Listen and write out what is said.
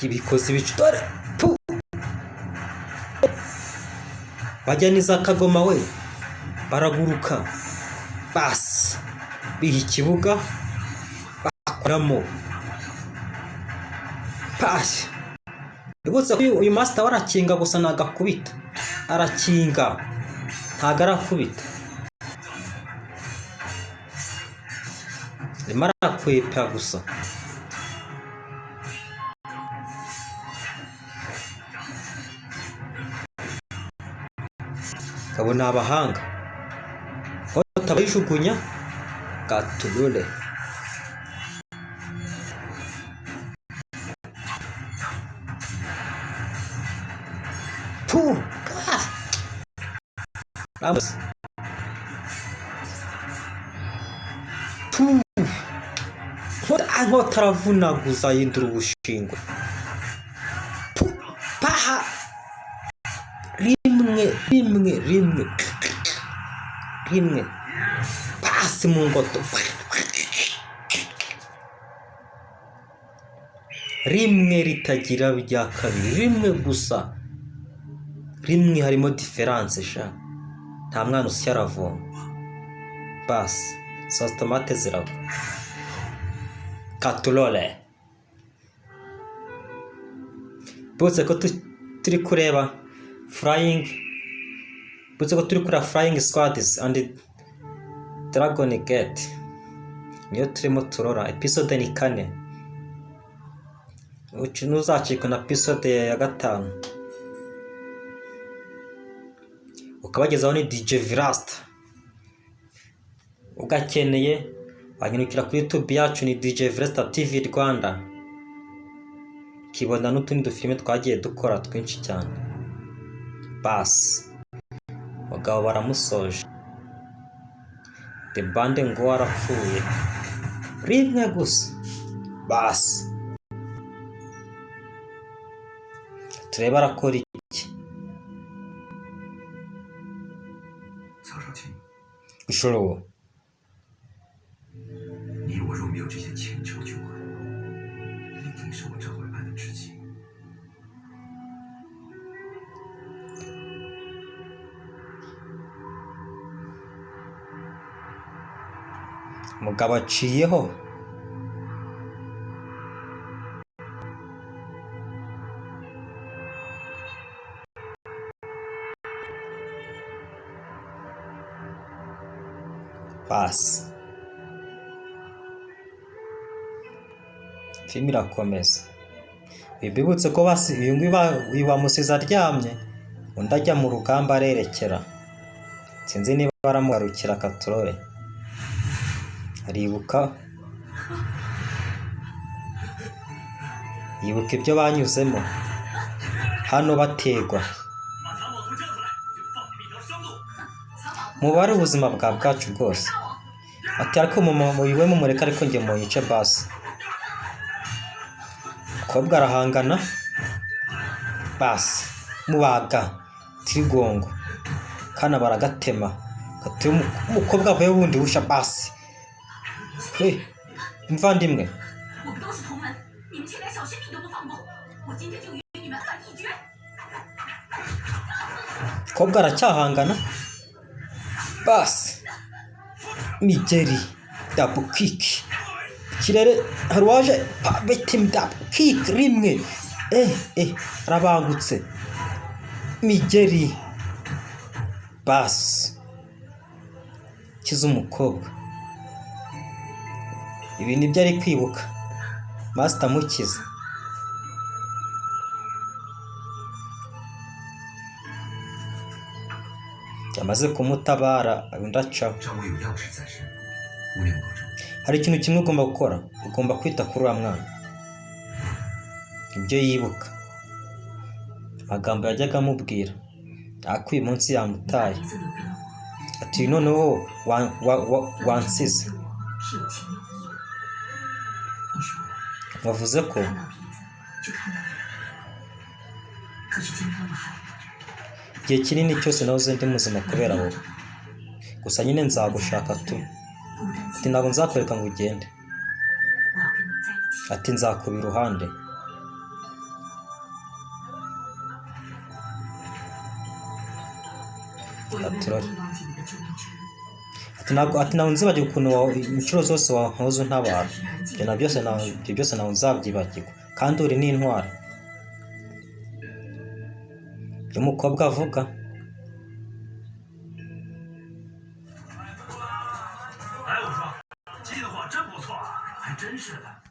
ibikozi bicutore bajyaniza Kagoma we baraguruka basi biha ikibuga bakuramo pasi. Ibutse uyu master warakinga gusa nagakubita arakinga ntago arakubita rimara kwepa gusa. Kabona abahanga tabayishugunya Katulole aho taravunaguza yindura ubushingwe paha rimwe pasi mu ngoto rimwe ritagira bya kabiri rimwe gusa rimwe harimo difference sha nta mwana usya aravoma basi sauce tomate zirabo Katulole bose ko turi kureba Flying Squads and Dragon Gate niyo turimo turora episode ni 4 uzacika na episode ya 5 ukabagezaho ni DJ Virasta ugakeneye wanyarukira kuri YouTube yacu ni DJ Virasta TV Rwanda kibona n'utundi dufilme twagiye dukora twinshi cyane basi bagabo baramusoje The Bande ngo warapfuye rimwe gusa basi tureba arakora iki Ushoro你我若没有这些前车之鉴，一定是我这回办的知己。Mugabo aciyeho basi filime irakomeza. Bibutse ko basi uyu ngwi bamusize aryamye undi ajya mu rugamba arerekera sinzi niba baramugarukira Katulole aribuka ibyo banyuzemo hano bategwa mubare ubuzima bwacu bwose ati ariko muyiwe mumureka ariko nge muyice basi kobwa arahangana basi mubaga trigongo kana baragatema katuma umukobwa avuye wundi busha basi mvandimwe kobwa aracyahangana basi Migeri double kick kirere harwaje betim double kick rimwe rabangutse Migeri basi kiza umukobwa ibi nibyo ari kwibuka master mukiza yamaze kumutabara ndaca. Hari ikintu kimwe ugomba gukora ugomba kwita kuri uwo mwana ibyo yibuka amagambo yajyaga amubwira akwiye munsi yamutaye ati noneho wansize wavuze ko igihe kinini cyose nahoze ndi muzima kubera wowe gusa nyine nzagushaka tu ati ntabwo nzakwereka ngo ugende ati nzakuba iruhande aturore ati nawe nzibagirwa ukuntu inshuro zose wankoze untabara, ibyo byose nawe nzabyibagirwa, kandi uri n'intwari. ibyo umukobwa avuga.